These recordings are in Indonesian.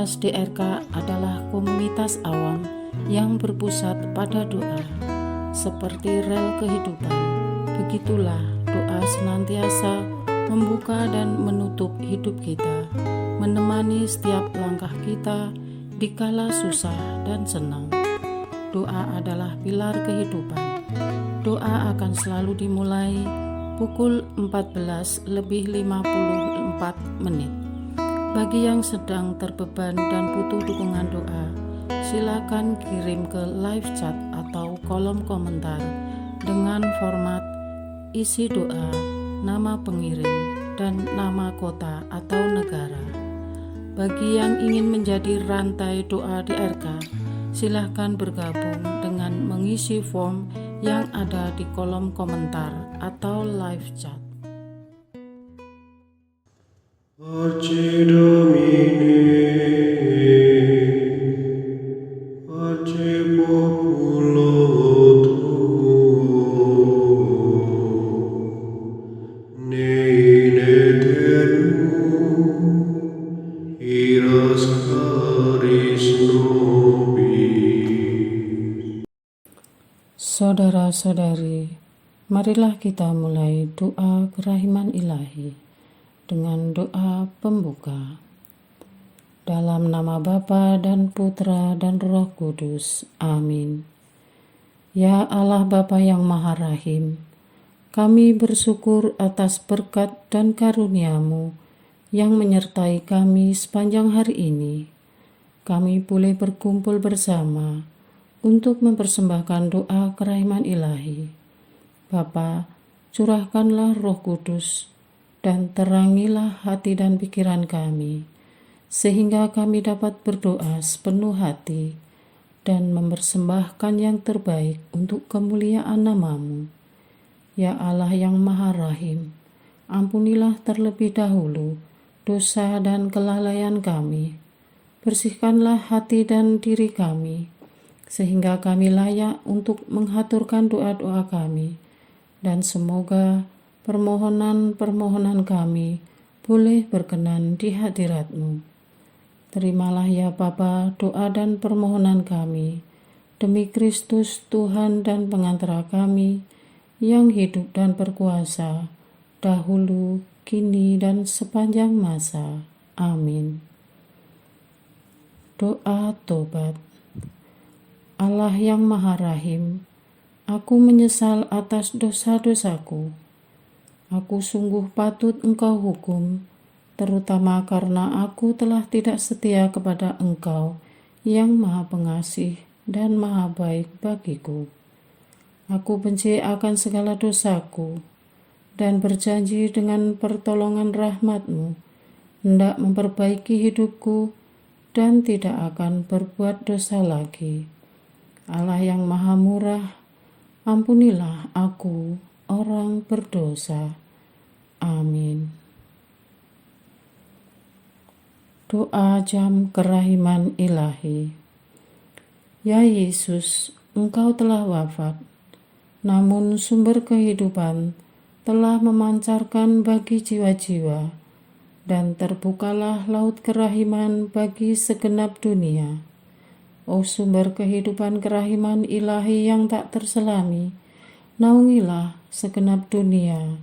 Komunitas DRK adalah komunitas awam yang berpusat pada doa. Seperti rel kehidupan, begitulah doa senantiasa membuka dan menutup hidup kita, menemani setiap langkah kita di kala susah dan senang. Doa adalah pilar kehidupan. Doa akan selalu dimulai pukul 14:54. Bagi yang sedang terbeban dan butuh dukungan doa, silakan kirim ke live chat atau kolom komentar dengan format isi doa, nama pengirim, dan nama kota atau negara. Bagi yang ingin menjadi rantai doa DRK, silakan bergabung dengan mengisi form yang ada di kolom komentar atau live chat. Pace Domini, pace populo tuo, ne in aeternum, iras caris nobis. Saudara-saudari, marilah kita mulai doa kerahiman ilahi dengan doa pembuka. Dalam nama Bapa dan Putra dan Roh Kudus. Amin. Ya Allah Bapa yang Maha Rahim, kami bersyukur atas berkat dan karunia-Mu yang menyertai kami sepanjang hari ini. Kami boleh berkumpul bersama untuk mempersembahkan doa kerahiman ilahi. Bapa, curahkanlah Roh Kudus dan terangilah hati dan pikiran kami, sehingga kami dapat berdoa sepenuh hati dan mempersembahkan yang terbaik untuk kemuliaan nama-Mu. Ya Allah yang Maha Rahim, ampunilah terlebih dahulu dosa dan kelalaian kami. Bersihkanlah hati dan diri kami, sehingga kami layak untuk menghaturkan doa-doa kami, dan semoga permohonan-permohonan kami boleh berkenan di hadirat-Mu. Terimalah ya Bapa doa dan permohonan kami, demi Kristus Tuhan dan pengantara kami, yang hidup dan berkuasa, dahulu, kini, dan sepanjang masa. Amin. Doa tobat. Allah yang Maha Rahim, aku menyesal atas dosa-dosaku. Aku sungguh patut Engkau hukum, terutama karena aku telah tidak setia kepada Engkau yang Maha Pengasih dan Maha Baik bagiku. Aku benci akan segala dosaku dan berjanji dengan pertolongan rahmat-Mu hendak memperbaiki hidupku dan tidak akan berbuat dosa lagi. Allah yang Maha Murah, ampunilah aku, orang berdosa. Amin. Doa jam kerahiman ilahi. Ya Yesus, Engkau telah wafat, namun sumber kehidupan telah memancarkan bagi jiwa-jiwa, dan terbukalah laut kerahiman bagi segenap dunia. O sumber kehidupan kerahiman ilahi yang tak terselami, naungilah segenap dunia,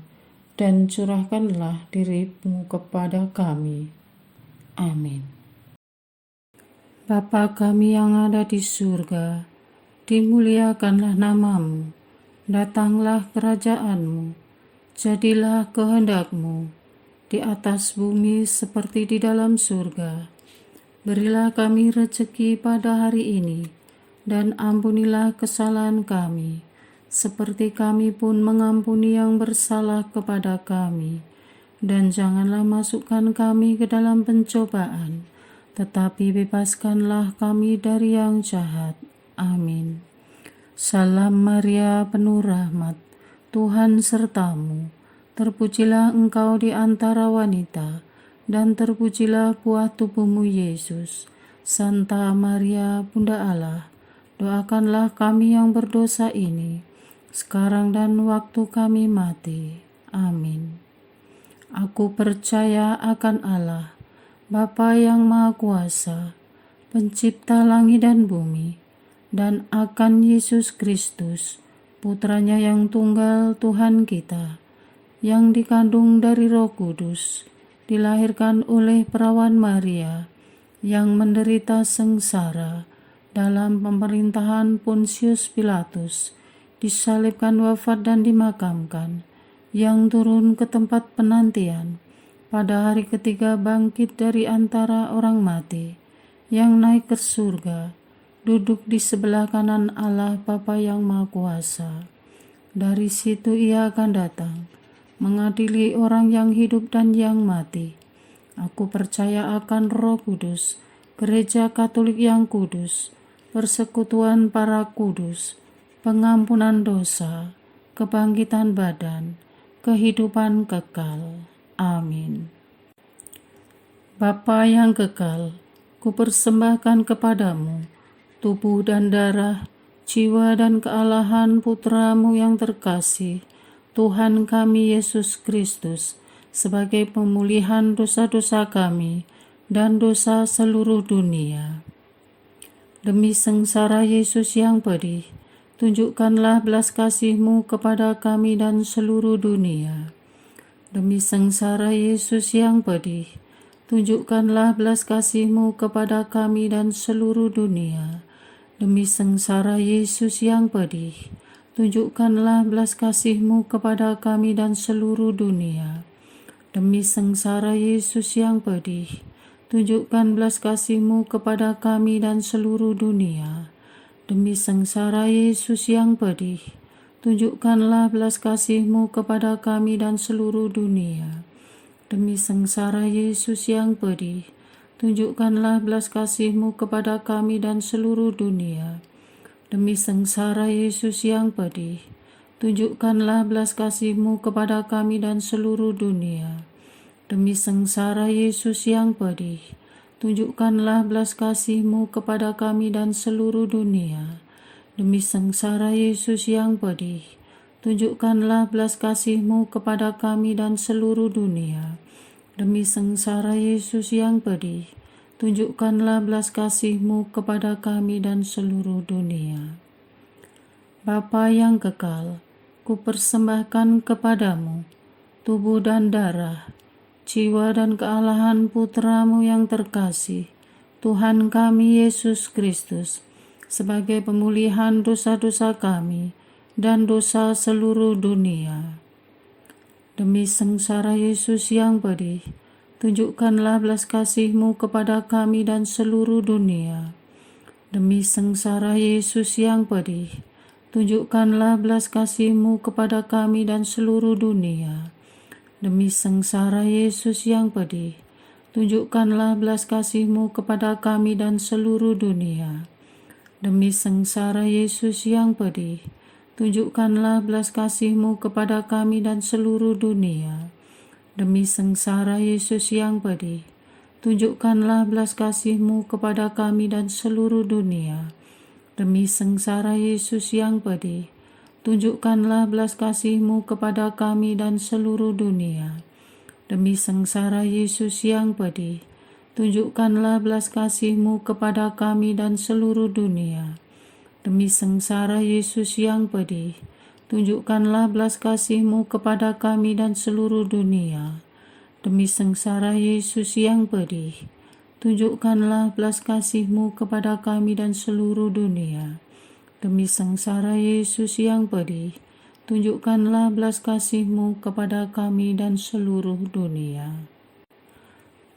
dan curahkanlah diri-Mu kepada kami. Amin. Bapa kami yang ada di surga, dimuliakanlah nama-Mu, datanglah kerajaan-Mu, jadilah kehendak-Mu, di atas bumi seperti di dalam surga. Berilah kami rezeki pada hari ini, dan ampunilah kesalahan kami, seperti kami pun mengampuni yang bersalah kepada kami. Dan janganlah masukkan kami ke dalam pencobaan, tetapi bebaskanlah kami dari yang jahat. Amin. Salam Maria, penuh rahmat, Tuhan sertamu. Terpujilah engkau di antara wanita, dan terpujilah buah tubuhmu Yesus. Santa Maria, Bunda Allah, doakanlah kami yang berdosa ini, sekarang dan waktu kami mati. Amin. Aku percaya akan Allah, Bapa yang Maha Kuasa, Pencipta langit dan bumi, dan akan Yesus Kristus, Putranya yang tunggal Tuhan kita, yang dikandung dari Roh Kudus, dilahirkan oleh perawan Maria, yang menderita sengsara dalam pemerintahan Pontius Pilatus, disalibkan, wafat dan dimakamkan, yang turun ke tempat penantian, pada hari ketiga bangkit dari antara orang mati, yang naik ke surga, duduk di sebelah kanan Allah Bapa yang Maha Kuasa. Dari situ Ia akan datang, mengadili orang yang hidup dan yang mati. Aku percaya akan Roh Kudus, Gereja Katolik yang kudus, persekutuan para kudus, pengampunan dosa, kebangkitan badan, kehidupan kekal. Amin. Bapa yang kekal, kupersembahkan kepadamu tubuh dan darah, jiwa dan kealahan Putramu yang terkasih, Tuhan kami Yesus Kristus, sebagai pemulihan dosa-dosa kami dan dosa seluruh dunia. Demi sengsara Yesus yang pedih, tunjukkanlah belas kasih-Mu kepada kami dan seluruh dunia. Demi sengsara Yesus yang pedih, tunjukkanlah belas kasih-Mu kepada kami dan seluruh dunia. Demi sengsara Yesus yang pedih, tunjukkanlah belas kasih-Mu kepada kami dan seluruh dunia. Demi sengsara Yesus yang pedih, tunjukkan belas kasih-Mu kepada kami dan seluruh dunia. Demi sengsara Yesus yang pedih, tunjukkanlah belas kasih-Mu kepada kami dan seluruh dunia. Demi sengsara Yesus yang pedih, tunjukkanlah belas kasih-Mu kepada kami dan seluruh dunia. Demi sengsara Yesus yang pedih, tunjukkanlah belas kasih-Mu kepada kami dan seluruh dunia. Demi sengsara Yesus yang pedih, tunjukkanlah belas kasih-Mu kepada kami dan seluruh dunia. Demi sengsara Yesus yang pedih, tunjukkanlah belas kasih-Mu kepada kami dan seluruh dunia. Demi sengsara Yesus yang pedih, tunjukkanlah belas kasih-Mu kepada kami dan seluruh dunia. Bapa yang kekal, kupersembahkan kepadamu tubuh dan darah, jiwa dan kealahan Putramu yang terkasih, Tuhan kami Yesus Kristus, sebagai pemulihan dosa-dosa kami dan dosa seluruh dunia. Demi sengsara Yesus yang pedih, tunjukkanlah belas kasih-Mu kepada kami dan seluruh dunia. Demi sengsara Yesus yang pedih, tunjukkanlah belas kasih-Mu kepada kami dan seluruh dunia. Demi sengsara Yesus yang pedih, tunjukkanlah belas kasih-Mu kepada kami dan seluruh dunia. Demi sengsara Yesus yang pedih, tunjukkanlah belas kasih-Mu kepada kami dan seluruh dunia. Demi sengsara Yesus yang pedih, tunjukkanlah belas kasih-Mu kepada kami dan seluruh dunia. Demi sengsara Yesus yang pedih, tunjukkanlah belas kasih-Mu kepada kami dan seluruh dunia. Demi sengsara Yesus yang pedih, tunjukkanlah belas kasih-Mu kepada kami dan seluruh dunia. Demi sengsara Yesus yang pedih, tunjukkanlah belas kasih-Mu kepada kami dan seluruh dunia. Demi sengsara Yesus yang pedih, tunjukkanlah belas kasih-Mu kepada kami dan seluruh dunia. Demi sengsara Yesus yang pedih, tunjukkanlah belas kasih-Mu kepada kami dan seluruh dunia.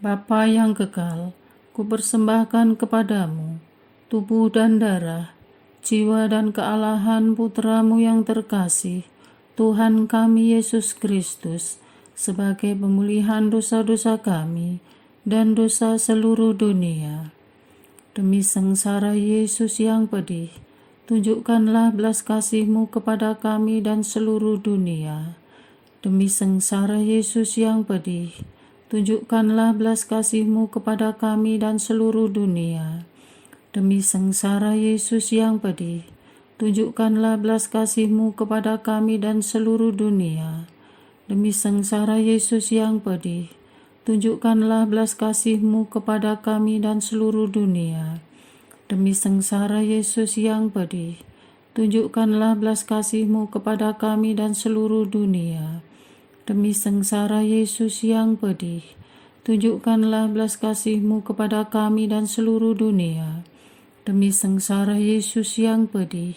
Bapa yang kekal, kupersembahkan kepadamu tubuh dan darah, jiwa dan kealahan Putramu yang terkasih, Tuhan kami Yesus Kristus, sebagai pemulihan dosa-dosa kami dan dosa seluruh dunia. Demi sengsara Yesus yang pedih, tunjukkanlah belas kasih-Mu kepada kami dan seluruh dunia. Demi sengsara Yesus yang pedih, tunjukkanlah belas kasih-Mu kepada kami dan seluruh dunia. Demi sengsara Yesus yang pedih, tunjukkanlah belas kasih-Mu kepada kami dan seluruh dunia. Demi sengsara Yesus yang pedih, tunjukkanlah belas kasih-Mu kepada kami dan seluruh dunia. Demi sengsara Yesus yang pedih, tunjukkanlah belas kasih-Mu kepada kami dan seluruh dunia. Demi sengsara Yesus yang pedih, tunjukkanlah belas kasih-Mu kepada kami dan seluruh dunia. Demi sengsara Yesus yang pedih,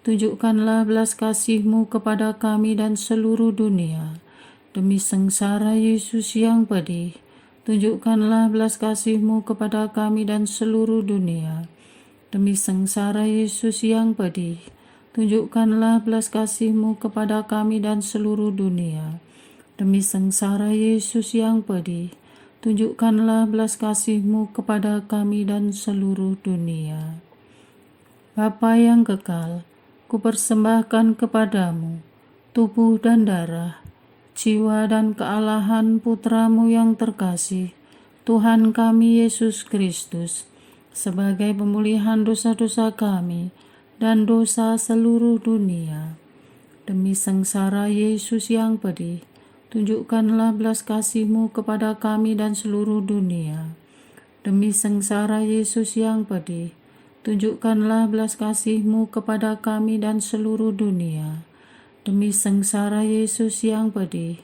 tunjukkanlah belas kasih-Mu kepada kami dan seluruh dunia. Demi sengsara Yesus yang pedih, tunjukkanlah belas kasih-Mu kepada kami dan seluruh dunia. Demi sengsara Yesus yang pedih, tunjukkanlah belas kasih-Mu kepada kami dan seluruh dunia. Demi sengsara Yesus yang pedih, tunjukkanlah belas kasih-Mu kepada kami dan seluruh dunia. Bapa yang kekal, kupersembahkan kepadamu tubuh dan darah, jiwa dan kealahan Putra-Mu yang terkasih, Tuhan kami Yesus Kristus, sebagai pemulihan dosa-dosa kami dan dosa seluruh dunia. Demi sengsara Yesus yang pedih, tunjukkanlah belas kasih-Mu kepada kami dan seluruh dunia. Demi sengsara Yesus yang pedih, tunjukkanlah belas kasih-Mu kepada kami dan seluruh dunia. Demi sengsara Yesus yang pedih,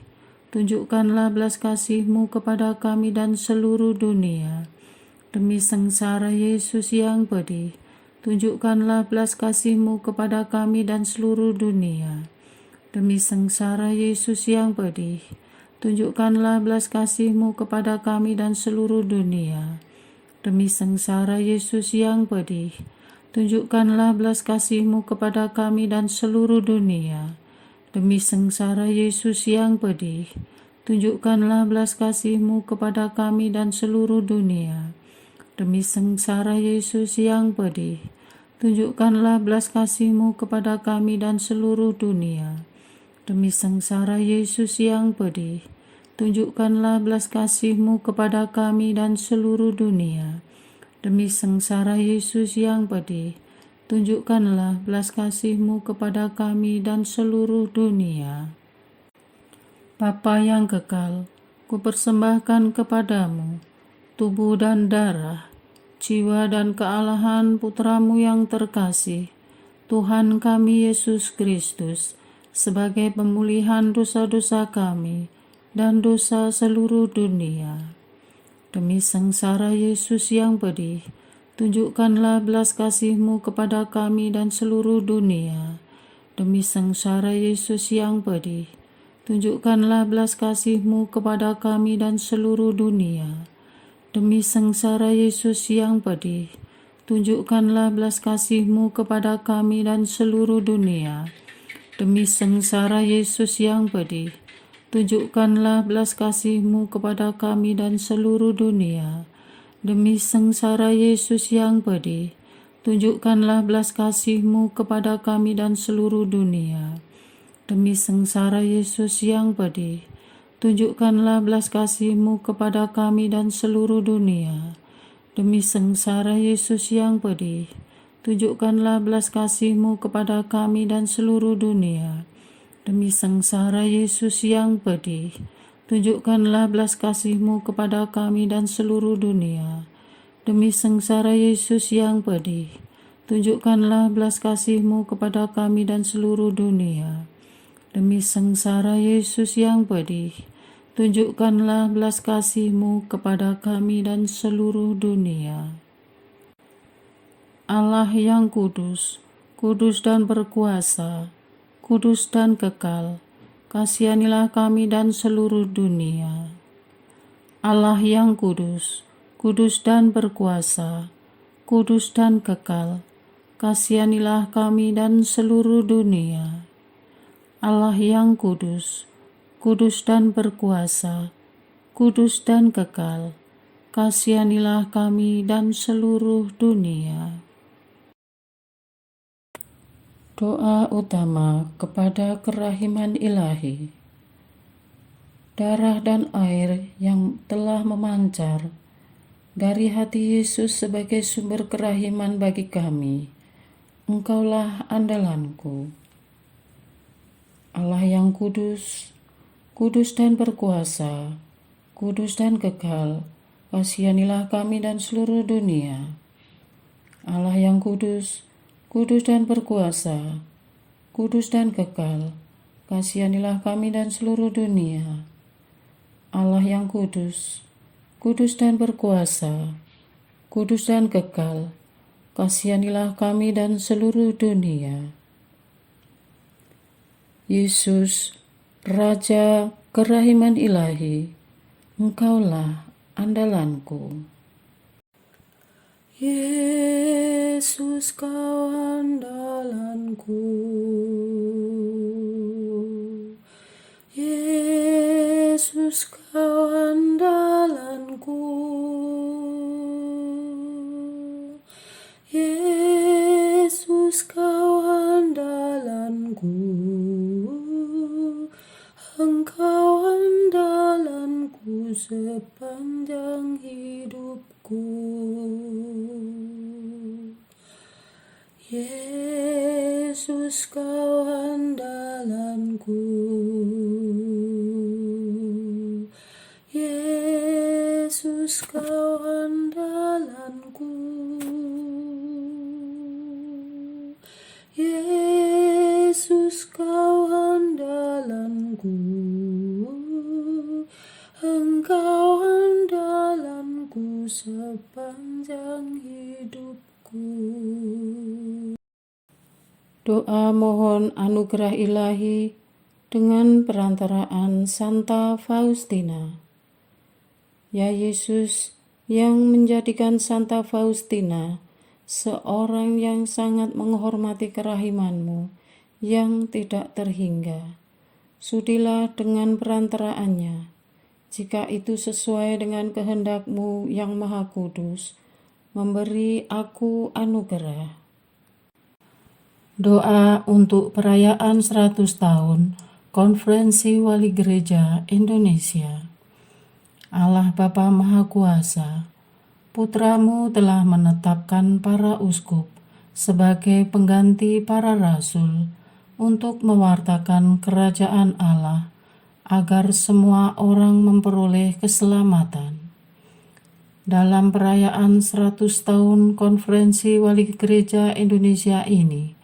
tunjukkanlah belas kasih-Mu kepada kami dan seluruh dunia. Demi sengsara Yesus yang pedih, tunjukkanlah belas kasih-Mu kepada kami dan seluruh dunia. Demi sengsara Yesus yang pedih, tunjukkanlah belas kasih-Mu kepada kami dan seluruh dunia. Demi sengsara Yesus yang pedih, tunjukkanlah belas kasih-Mu kepada kami dan seluruh dunia. Demi sengsara Yesus yang pedih, tunjukkanlah belas kasih-Mu kepada kami dan seluruh dunia. Demi sengsara Yesus yang pedih, tunjukkanlah belas kasih-Mu kepada kami dan seluruh dunia. Demi sengsara Yesus yang pedih, tunjukkanlah belas kasih-Mu kepada kami dan seluruh dunia. Demi sengsara Yesus yang pedih, tunjukkanlah belas kasih-Mu kepada kami dan seluruh dunia. Bapa yang kekal, kupersembahkan kepadamu tubuh dan darah, jiwa dan kealahan Putra-Mu yang terkasih, Tuhan kami Yesus Kristus, sebagai pemulihan dosa-dosa kami dan dosa seluruh dunia. Demi sengsara Yesus yang pedih, tunjukkanlah belas kasih-Mu kepada kami dan seluruh dunia. Demi sengsara Yesus yang pedih, tunjukkanlah belas kasih-Mu kepada kami dan seluruh dunia. Demi sengsara Yesus yang pedih, tunjukkanlah belas kasih-Mu kepada kami dan seluruh dunia. Demi sengsara Yesus yang pedih, tunjukkanlah belas kasih-Mu kepada kami dan seluruh dunia. Demi sengsara Yesus yang pedih, tunjukkanlah belas kasih-Mu kepada kami dan seluruh dunia. Demi sengsara Yesus yang pedih, tunjukkanlah belas kasih-Mu kepada kami dan seluruh dunia. Demi sengsara Yesus yang pedih, tunjukkanlah belas kasih-Mu kepada kami dan seluruh dunia. Demi sengsara Yesus yang pedih, tunjukkanlah belas kasih-Mu kepada kami dan seluruh dunia. Demi sengsara Yesus yang pedih, tunjukkanlah belas kasih-Mu kepada kami dan seluruh dunia. Demi sengsara Yesus yang pedih, tunjukkanlah belas kasih-Mu kepada kami dan seluruh dunia. Allah yang kudus, kudus dan berkuasa, kudus dan kekal, kasihanilah kami dan seluruh dunia. Allah yang kudus, kudus dan berkuasa, kudus dan kekal, kasihanilah kami dan seluruh dunia. Allah yang kudus, kudus dan berkuasa, kudus dan kekal, kasihanilah kami dan seluruh dunia. Doa utama kepada kerahiman ilahi. Darah dan air yang telah memancar dari hati Yesus sebagai sumber kerahiman bagi kami, Engkaulah andalanku. Allah yang kudus, kudus dan berkuasa, kudus dan kekal, kasihanilah kami dan seluruh dunia. Allah yang kudus, kudus dan berkuasa, kudus dan kekal, kasihanilah kami dan seluruh dunia. Allah yang kudus, kudus dan berkuasa, kudus dan kekal, kasihanilah kami dan seluruh dunia. Yesus, Raja kerahiman ilahi, Engkaulah andalanku. Yesus, Kau andalanku. Yesus, Kau andalanku. Yesus, Kau andalanku. Engkau andalanku sepanjang hidupku. Yesus, Kau andalanku. Yesus, Kau andalanku. Yesus, Kau andalanku. Engkau andalanku sepanjang hidupku. Doa mohon anugerah ilahi dengan perantaraan Santa Faustina. Ya Yesus, yang menjadikan Santa Faustina seorang yang sangat menghormati kerahiman-Mu yang tidak terhingga, sudilah dengan perantaraannya, jika itu sesuai dengan kehendak-Mu yang maha kudus, memberi aku anugerah. Doa untuk perayaan 100 tahun Konferensi Wali Gereja Indonesia. Allah Bapa Maha Kuasa, Putra-Mu telah menetapkan para uskup sebagai pengganti para rasul untuk mewartakan kerajaan Allah, agar semua orang memperoleh keselamatan. Dalam perayaan 100 tahun Konferensi Wali Gereja Indonesia ini,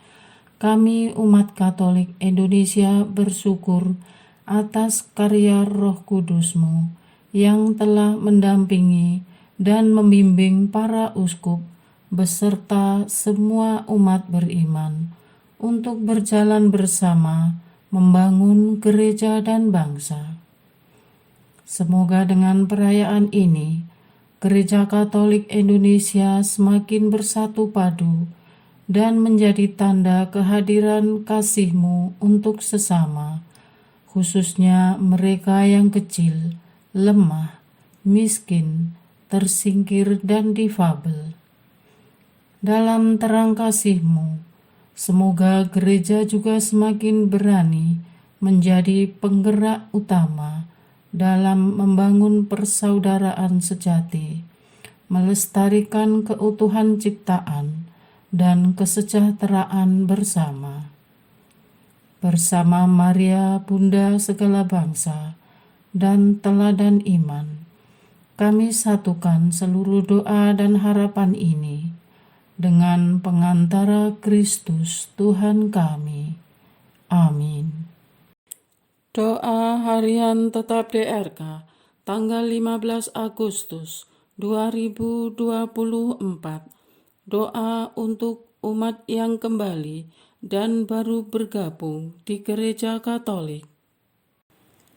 kami umat Katolik Indonesia bersyukur atas karya Roh Kudus-Mu yang telah mendampingi dan membimbing para uskup beserta semua umat beriman untuk berjalan bersama membangun gereja dan bangsa. Semoga dengan perayaan ini, Gereja Katolik Indonesia semakin bersatu padu dan menjadi tanda kehadiran kasih-Mu untuk sesama, khususnya mereka yang kecil, lemah, miskin, tersingkir, dan difabel. Dalam terang kasih-Mu, semoga gereja juga semakin berani menjadi penggerak utama dalam membangun persaudaraan sejati, melestarikan keutuhan ciptaan dan kesejahteraan bersama. Bersama Maria, Bunda segala bangsa, dan teladan iman, kami satukan seluruh doa dan harapan ini dengan pengantara Kristus Tuhan kami. Amin. Doa harian tetap DRK tanggal 15 Agustus 2024. Doa untuk umat yang kembali dan baru bergabung di Gereja Katolik.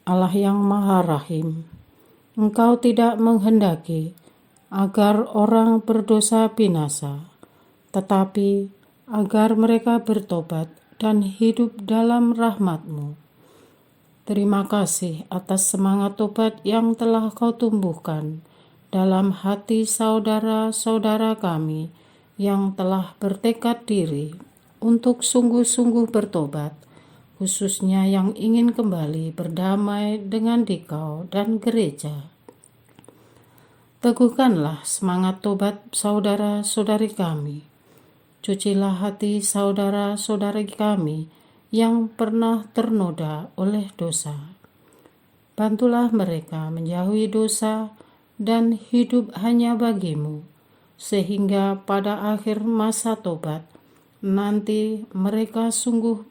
Allah yang Maha Rahim, Engkau tidak menghendaki agar orang berdosa binasa, tetapi agar mereka bertobat dan hidup dalam rahmat-Mu. Terima kasih atas semangat tobat yang telah Kau tumbuhkan dalam hati saudara-saudara kami yang telah bertekad diri untuk sungguh-sungguh bertobat, khususnya yang ingin kembali berdamai dengan Dikau dan gereja. Teguhkanlah semangat tobat saudara-saudari kami. Cucilah hati saudara-saudari kami yang pernah ternoda oleh dosa. Bantulah mereka menjauhi dosa dan hidup hanya bagimu, sehingga pada akhir masa tobat nanti mereka sungguh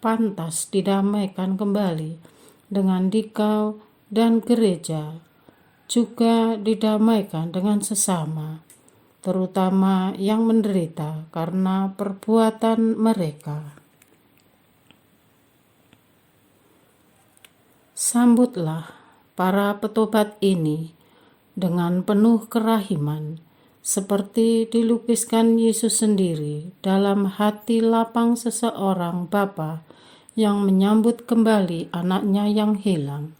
pantas didamaikan kembali dengan dikau dan gereja, juga didamaikan dengan sesama, terutama yang menderita karena perbuatan mereka. Sambutlah para petobat ini dengan penuh kerahiman, seperti dilukiskan Yesus sendiri dalam hati lapang seseorang bapa yang menyambut kembali anaknya yang hilang.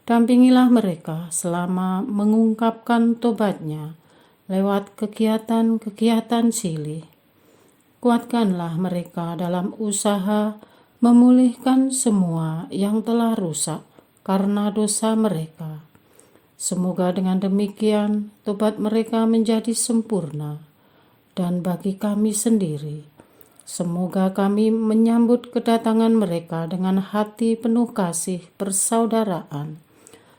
Dampingilah mereka selama mengungkapkan tobatnya lewat kegiatan-kegiatan silih. Kuatkanlah mereka dalam usaha memulihkan semua yang telah rusak karena dosa mereka. Semoga dengan demikian tobat mereka menjadi sempurna. Dan bagi kami sendiri, semoga kami menyambut kedatangan mereka dengan hati penuh kasih persaudaraan,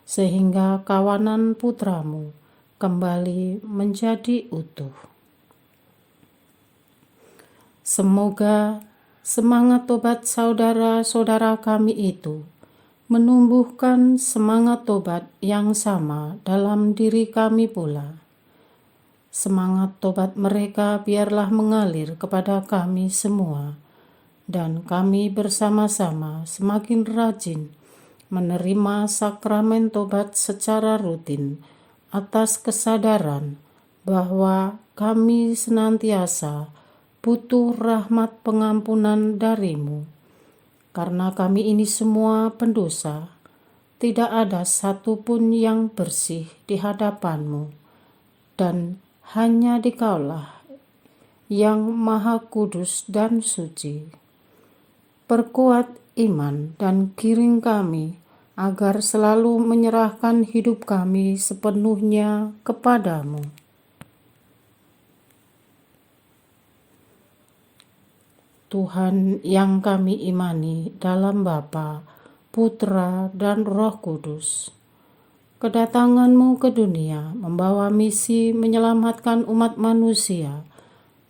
sehingga kawanan putramu kembali menjadi utuh. Semoga semangat tobat saudara-saudara kami itu menumbuhkan semangat tobat yang sama dalam diri kami pula. Semangat tobat mereka biarlah mengalir kepada kami semua, dan kami bersama-sama semakin rajin menerima sakramen tobat secara rutin atas kesadaran bahwa kami senantiasa butuh rahmat pengampunan darimu. Karena kami ini semua pendosa, tidak ada satupun yang bersih di hadapanmu, dan hanya Dikaulah yang Maha Kudus dan Suci. Perkuat iman dan giring kami agar selalu menyerahkan hidup kami sepenuhnya kepadamu. Tuhan yang kami imani dalam Bapa, Putra, dan Roh Kudus, kedatangan-Mu ke dunia membawa misi menyelamatkan umat manusia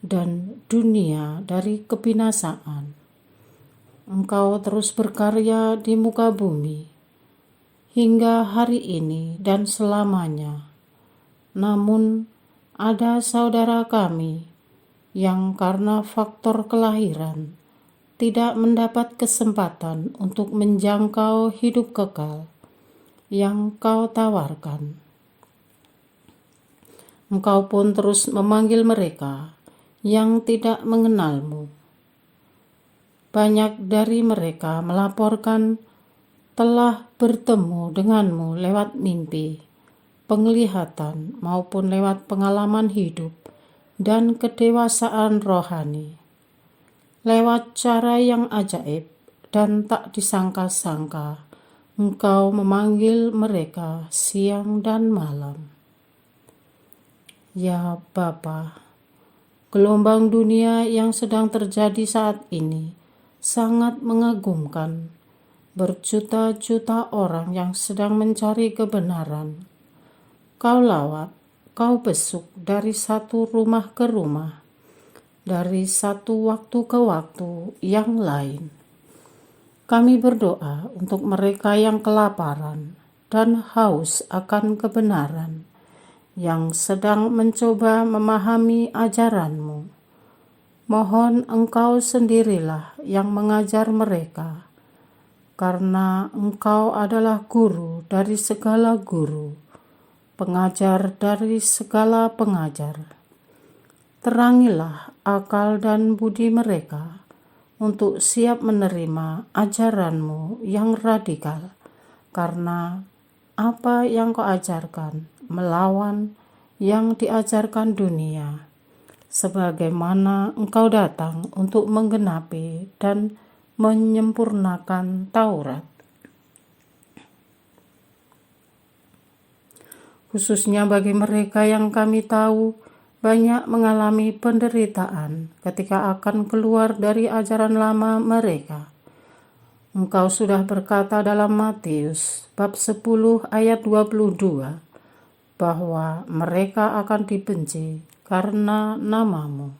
dan dunia dari kebinasaan. Engkau terus berkarya di muka bumi hingga hari ini dan selamanya. Namun ada saudara kami yang karena faktor kelahiran tidak mendapat kesempatan untuk menjangkau hidup kekal yang Kau tawarkan. Engkau pun terus memanggil mereka yang tidak mengenal-Mu. Banyak dari mereka melaporkan telah bertemu dengan-Mu lewat mimpi, penglihatan, maupun lewat pengalaman hidup dan kedewasaan rohani. Lewat cara yang ajaib dan tak disangka-sangka, Engkau memanggil mereka siang dan malam. Ya Bapa, gelombang dunia yang sedang terjadi saat ini sangat mengagumkan. Berjuta-juta orang yang sedang mencari kebenaran. Kau lawat, Kau besuk dari satu rumah ke rumah, dari satu waktu ke waktu yang lain. Kami berdoa untuk mereka yang kelaparan dan haus akan kebenaran, yang sedang mencoba memahami ajaran-Mu. Mohon Engkau sendirilah yang mengajar mereka, karena Engkau adalah guru dari segala guru, pengajar dari segala pengajar. Terangilah akal dan budi mereka untuk siap menerima ajaran-Mu yang radikal, karena apa yang Kau ajarkan melawan yang diajarkan dunia, sebagaimana Engkau datang untuk menggenapi dan menyempurnakan Taurat. Khususnya bagi mereka yang kami tahu banyak mengalami penderitaan ketika akan keluar dari ajaran lama mereka. Engkau sudah berkata dalam Matius bab 10 ayat 22 bahwa mereka akan dibenci karena namamu.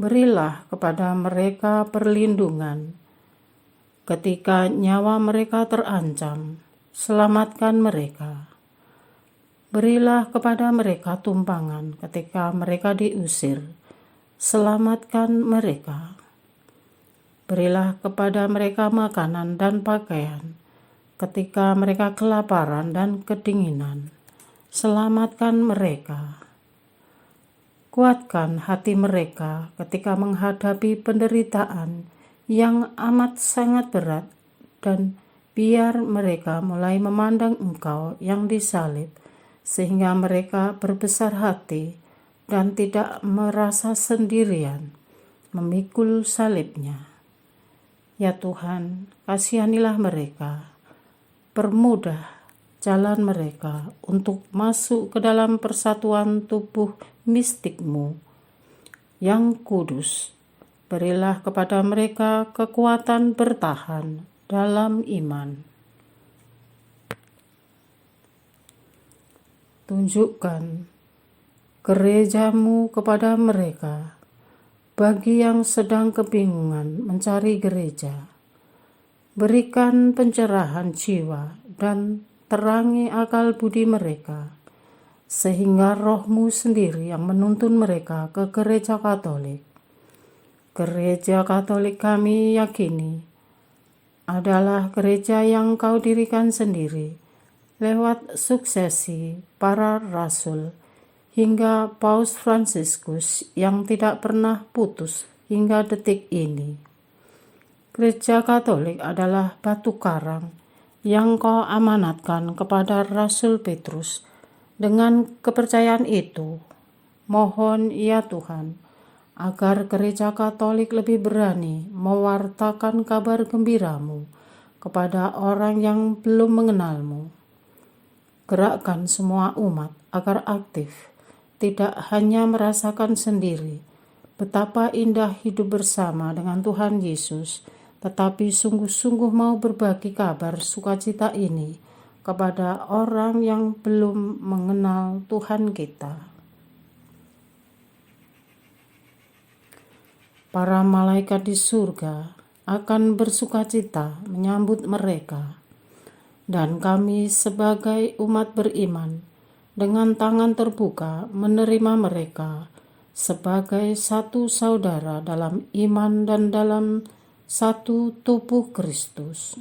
Berilah kepada mereka perlindungan ketika nyawa mereka terancam. Selamatkan mereka. Berilah kepada mereka tumpangan ketika mereka diusir. Selamatkan mereka. Berilah kepada mereka makanan dan pakaian ketika mereka kelaparan dan kedinginan. Selamatkan mereka. Kuatkan hati mereka ketika menghadapi penderitaan yang amat sangat berat, dan biar mereka mulai memandang Engkau yang disalib, sehingga mereka berbesar hati dan tidak merasa sendirian memikul salibnya. Ya Tuhan, kasihanilah mereka, permudah jalan mereka untuk masuk ke dalam persatuan tubuh mistik-Mu yang kudus. Berilah kepada mereka kekuatan bertahan dalam iman. Tunjukkan gereja-Mu kepada mereka, bagi yang sedang kebingungan mencari gereja. Berikan pencerahan jiwa dan terangi akal budi mereka, sehingga Roh-Mu sendiri yang menuntun mereka ke gereja Katolik. Gereja Katolik kami yakini adalah gereja yang Kau dirikan sendiri lewat suksesi para rasul hingga Paus Fransiskus yang tidak pernah putus hingga detik ini. Gereja Katolik adalah batu karang yang Kau amanatkan kepada Rasul Petrus. Dengan kepercayaan itu, mohon ya Tuhan, agar gereja Katolik lebih berani mewartakan kabar gembira-Mu kepada orang yang belum mengenal-Mu. Gerakkan semua umat agar aktif, tidak hanya merasakan sendiri betapa indah hidup bersama dengan Tuhan Yesus, tetapi sungguh-sungguh mau berbagi kabar sukacita ini kepada orang yang belum mengenal Tuhan kita. Para malaikat di surga akan bersukacita menyambut mereka, dan kami sebagai umat beriman dengan tangan terbuka menerima mereka sebagai satu saudara dalam iman dan dalam satu tubuh Kristus.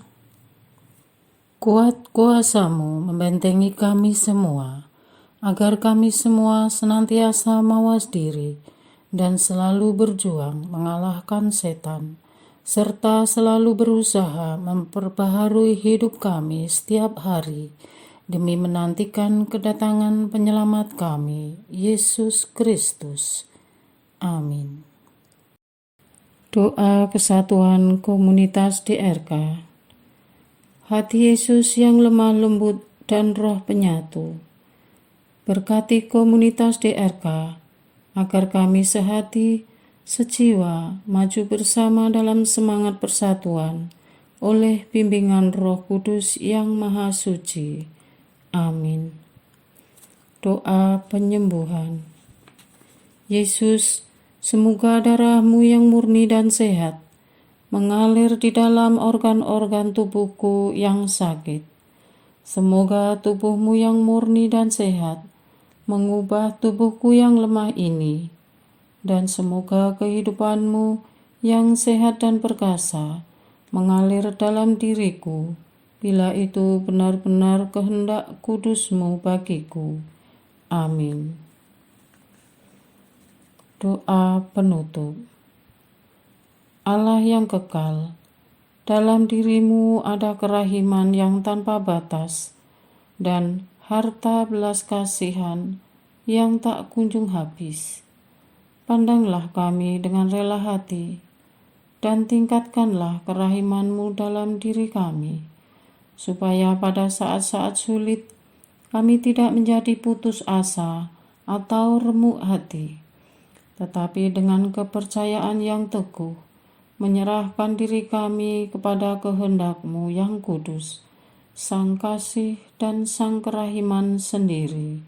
Kuat kuasa-Mu membentengi kami semua, agar kami semua senantiasa mawas diri dan selalu berjuang mengalahkan setan, serta selalu berusaha memperbaharui hidup kami setiap hari, demi menantikan kedatangan penyelamat kami, Yesus Kristus. Amin. Doa kesatuan komunitas DRK. Hati Yesus yang lemah lembut dan roh penyatu, berkati komunitas DRK, agar kami sehati, sejiwa, maju bersama dalam semangat persatuan, oleh bimbingan Roh Kudus yang Maha Suci. Amin. Doa penyembuhan. Yesus, semoga darah-Mu yang murni dan sehat mengalir di dalam organ-organ tubuhku yang sakit. Semoga tubuh-Mu yang murni dan sehat mengubah tubuhku yang lemah ini, dan semoga kehidupan-Mu yang sehat dan perkasa mengalir dalam diriku, bila itu benar-benar kehendak kudus-Mu bagiku. Amin. Doa penutup. Allah yang kekal, dalam diri-Mu ada kerahiman yang tanpa batas, dan harta belas kasihan yang tak kunjung habis. Pandanglah kami dengan rela hati, dan tingkatkanlah kerahiman-Mu dalam diri kami, supaya pada saat-saat sulit kami tidak menjadi putus asa atau remuk hati, tetapi dengan kepercayaan yang teguh menyerahkan diri kami kepada kehendak-Mu yang kudus, Sang Kasih dan Sang Kerahiman sendiri.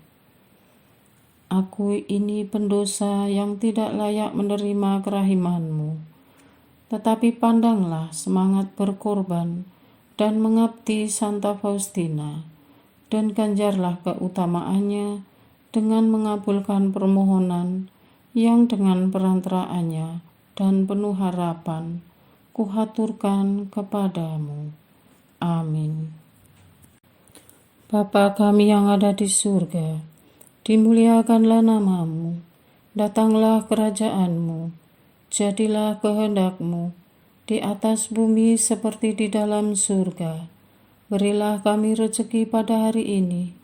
Aku ini pendosa yang tidak layak menerima kerahiman-Mu, tetapi pandanglah semangat berkorban dan mengabdi Santa Faustina, dan ganjarlah keutamaannya dengan mengabulkan permohonan yang dengan perantaraannya dan penuh harapan kuhaturkan kepadamu. Amin. Bapa kami yang ada di surga, dimuliakanlah nama-Mu, datanglah kerajaan-Mu, jadilah kehendak-Mu di atas bumi seperti di dalam surga. Berilah kami rezeki pada hari ini,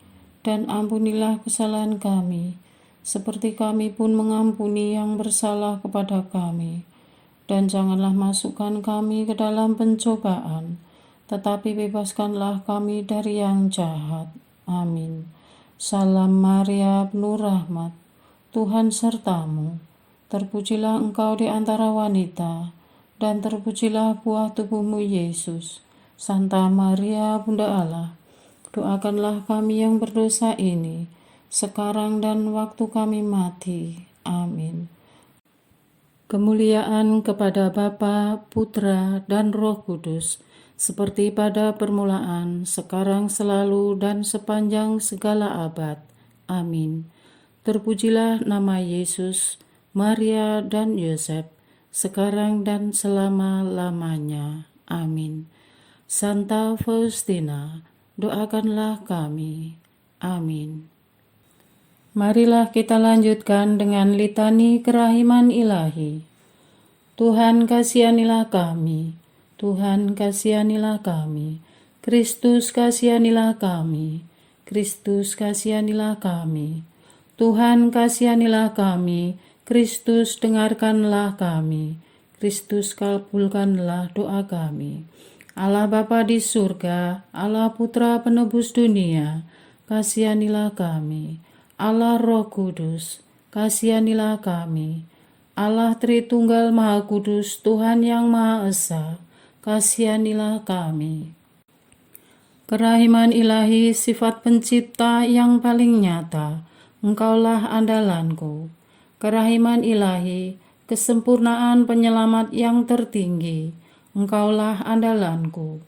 dan ampunilah kesalahan kami, seperti kami pun mengampuni yang bersalah kepada kami. Dan janganlah masukkan kami ke dalam pencobaan, tetapi bebaskanlah kami dari yang jahat. Amin. Salam Maria, penuh rahmat, Tuhan sertamu. Terpujilah engkau di antara wanita, dan terpujilah buah tubuhmu Yesus. Santa Maria, Bunda Allah, doakanlah kami yang berdosa ini, sekarang dan waktu kami mati. Amin. Kemuliaan kepada Bapa, Putra, dan Roh Kudus, seperti pada permulaan, sekarang, selalu, dan sepanjang segala abad. Amin. Terpujilah nama Yesus, Maria, dan Yosef, sekarang dan selama-lamanya. Amin. Santa Faustina, doakanlah kami. Amin. Marilah kita lanjutkan dengan litani kerahiman ilahi. Tuhan kasihanilah kami, Tuhan kasihanilah kami, Kristus kasihanilah kami, Kristus kasihanilah kami, Tuhan kasihanilah kami, Kristus dengarkanlah kami, Kristus kabulkanlah doa kami. Allah Bapa di surga, Allah Putra penebus dunia, kasihanilah kami. Allah Roh Kudus, kasihanilah kami. Allah Tritunggal Maha Kudus, Tuhan yang Maha Esa, kasihanilah kami. Kerahiman ilahi, sifat pencipta yang paling nyata, Engkaulah andalanku. Kerahiman ilahi, kesempurnaan penyelamat yang tertinggi, Engkaulah andalanku.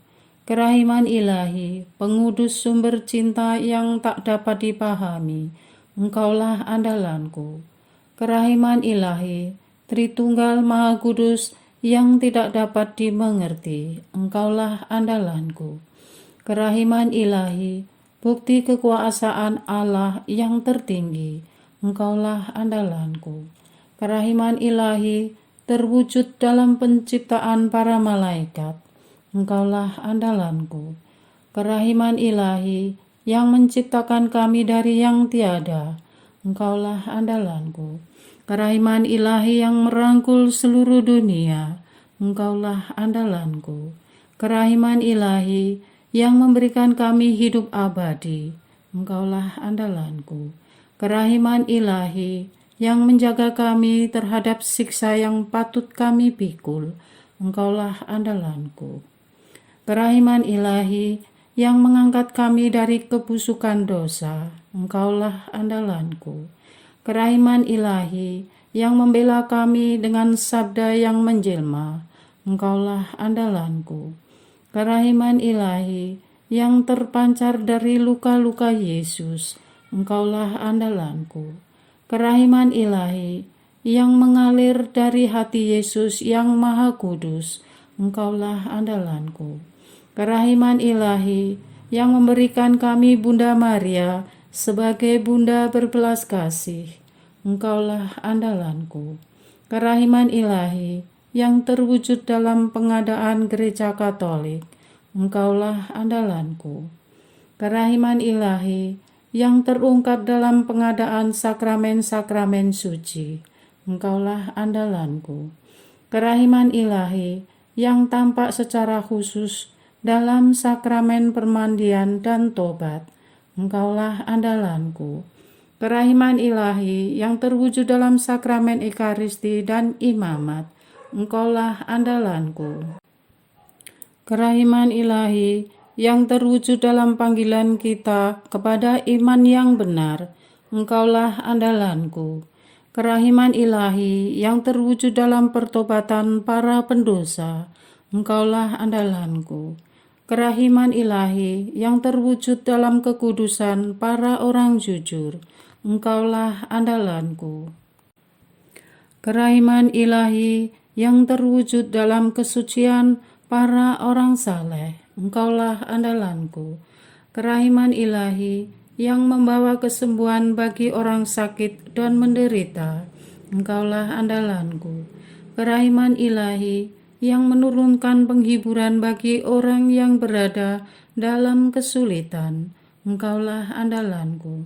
Kerahiman ilahi, pengudus sumber cinta yang tak dapat dipahami, Engkaulah andalanku. Kerahiman ilahi, Tritunggal Maha Kudus yang tidak dapat dimengerti, Engkaulah andalanku. Kerahiman ilahi, bukti kekuasaan Allah yang tertinggi, Engkaulah andalanku. Kerahiman ilahi, terwujud dalam penciptaan para malaikat, Engkaulah andalanku. Kerahiman ilahi yang menciptakan kami dari yang tiada, Engkaulah andalanku. Kerahiman ilahi yang merangkul seluruh dunia, Engkaulah andalanku. Kerahiman ilahi yang memberikan kami hidup abadi, Engkaulah andalanku. Kerahiman ilahi yang menjaga kami terhadap siksa yang patut kami pikul, Engkaulah andalanku. Kerahiman ilahi yang mengangkat kami dari kebusukan dosa, Engkaulah andalanku. Kerahiman ilahi yang membela kami dengan sabda yang menjelma, Engkaulah andalanku. Kerahiman ilahi yang terpancar dari luka-luka Yesus, Engkaulah andalanku. Kerahiman ilahi yang mengalir dari hati Yesus yang Maha Kudus, Engkaulah andalanku. Kerahiman ilahi yang memberikan kami Bunda Maria sebagai Bunda berbelas kasih, Engkaulah andalanku. Kerahiman ilahi yang terwujud dalam pengadaan Gereja Katolik, Engkaulah andalanku. Kerahiman ilahi yang terungkap dalam pengadaan sakramen-sakramen suci, Engkaulah andalanku. Kerahiman ilahi yang tampak secara khusus dalam sakramen permandian dan tobat, Engkaulah andalanku. Kerahiman ilahi yang terwujud dalam sakramen Ekaristi dan imamat, Engkaulah andalanku. Kerahiman ilahi yang terwujud dalam panggilan kita kepada iman yang benar, Engkaulah andalanku. Kerahiman ilahi yang terwujud dalam pertobatan para pendosa, Engkaulah andalanku. Kerahiman ilahi yang terwujud dalam kekudusan para orang jujur, Engkaulah andalanku. Kerahiman ilahi yang terwujud dalam kesucian para orang saleh, Engkaulah andalanku. Kerahiman ilahi yang membawa kesembuhan bagi orang sakit dan menderita, Engkaulah andalanku. Kerahiman ilahi yang menurunkan penghiburan bagi orang yang berada dalam kesulitan, Engkaulah andalanku.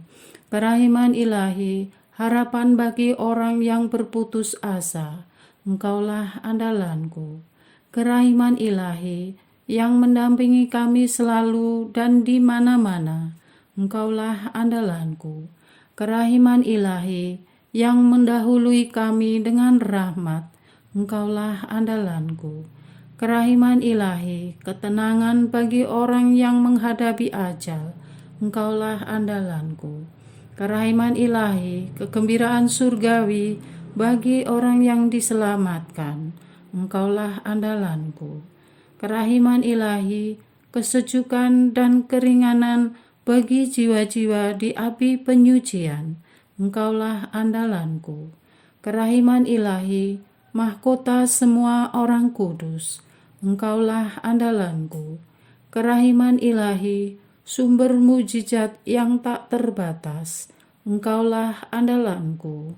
Kerahiman ilahi, harapan bagi orang yang berputus asa, Engkaulah andalanku. Kerahiman ilahi yang mendampingi kami selalu dan di mana-mana, Engkaulah andalanku. Kerahiman ilahi yang mendahului kami dengan rahmat, Engkaulah andalanku. Kerahiman ilahi, ketenangan bagi orang yang menghadapi ajal, Engkaulah andalanku. Kerahiman ilahi, kegembiraan surgawi bagi orang yang diselamatkan, Engkaulah andalanku. Kerahiman ilahi, kesejukan dan keringanan bagi jiwa-jiwa di api penyucian, Engkaulah andalanku. Kerahiman ilahi, mahkota semua orang kudus, Engkaulah andalanku. Kerahiman ilahi, sumber mujizat yang tak terbatas, Engkaulah andalanku.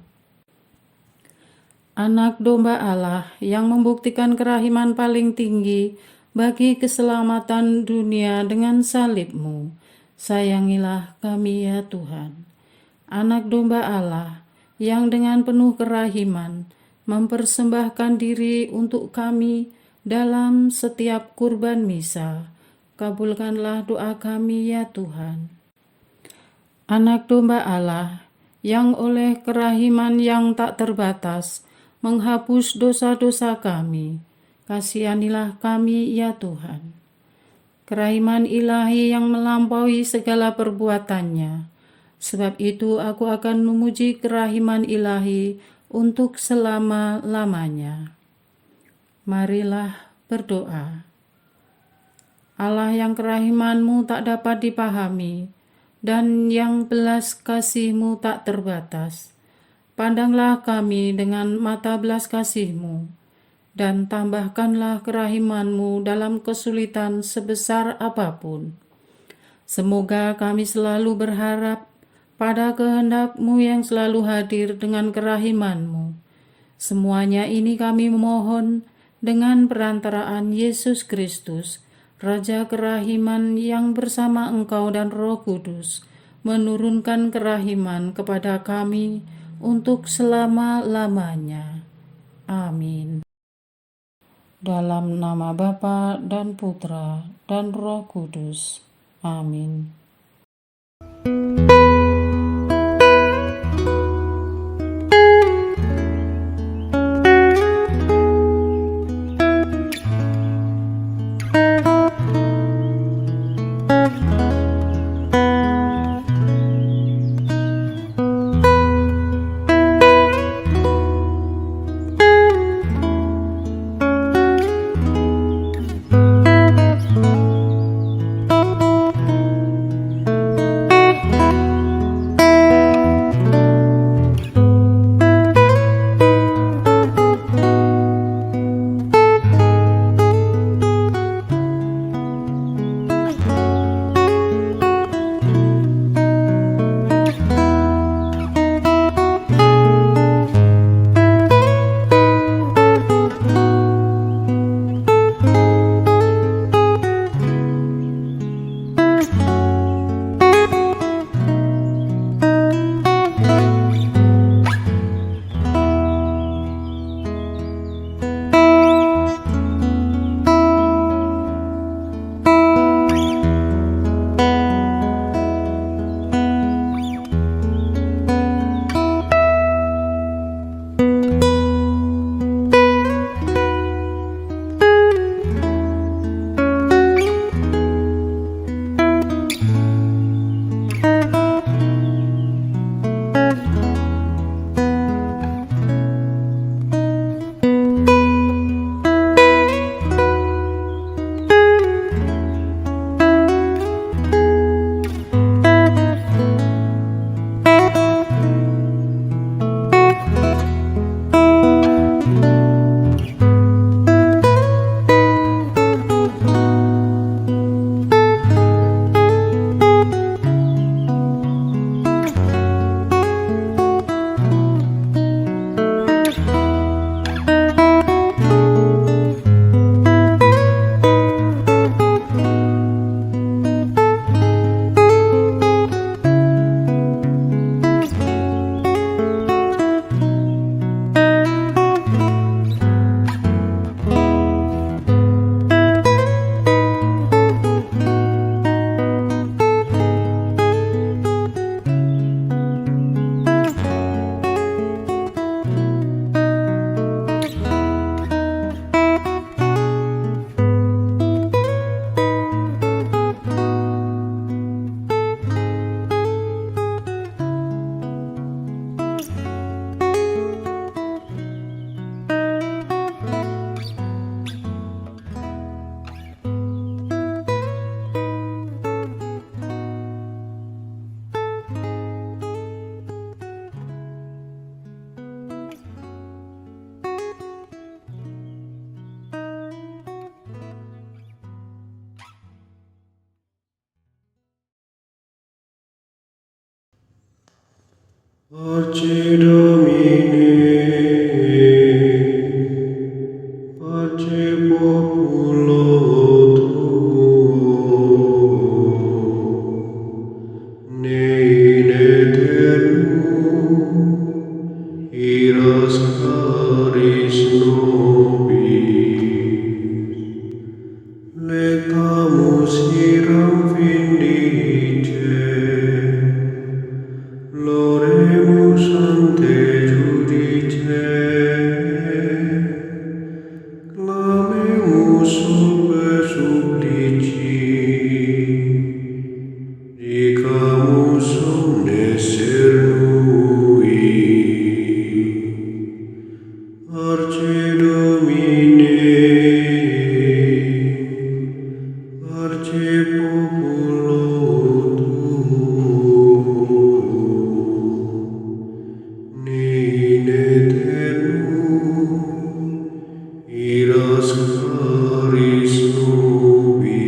Anak domba Allah yang membuktikan kerahiman paling tinggi bagi keselamatan dunia dengan salib-Mu, sayangilah kami ya Tuhan. Anak domba Allah yang dengan penuh kerahiman mempersembahkan diri untuk kami dalam setiap kurban misa, kabulkanlah doa kami ya Tuhan. Anak domba Allah yang oleh kerahiman yang tak terbatas menghapus dosa-dosa kami, kasihanilah kami ya Tuhan. Kerahiman ilahi yang melampaui segala perbuatannya, sebab itu aku akan memuji kerahiman ilahi untuk selama-lamanya. Marilah berdoa. Allah yang kerahiman-Mu tak dapat dipahami, dan yang belas kasih-Mu tak terbatas, pandanglah kami dengan mata belas kasih-Mu, dan tambahkanlah kerahiman-Mu dalam kesulitan sebesar apapun. Semoga kami selalu berharap pada kehendak-Mu yang selalu hadir dengan kerahiman-Mu. Semuanya ini kami memohon dengan perantaraan Yesus Kristus, Raja kerahiman yang bersama Engkau dan Roh Kudus, menurunkan kerahiman kepada kami untuk selama-lamanya. Amin. Dalam nama Bapa dan Putra dan Roh Kudus. Amin. Pace Domine, pace populo tuo, ne in aeternum iras caris nobis, letamus iram vindice, Loremus ante judice, clamemus sub supplici, dicamus omnes cernui. Parce Domine, parce populo ne in aeternum iras caris nobis,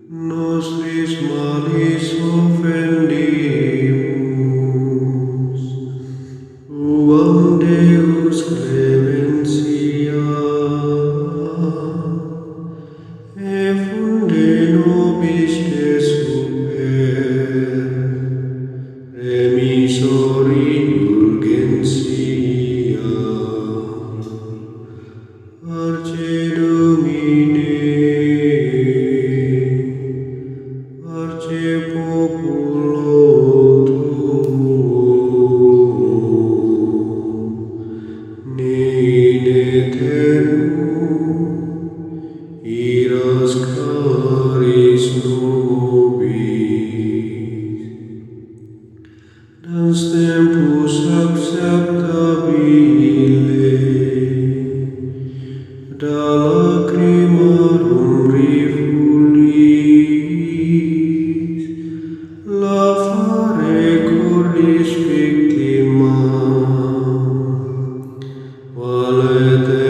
nostris malis offendimus, uam Deus clementia, e funde nobis te super, remisor indulgentia. Parce Domine, parce populo tuo, ne in aeternum iras caris nobis. Dans tempus acceptabile, da lacrimarum rifulis, la fare cordis victima, valete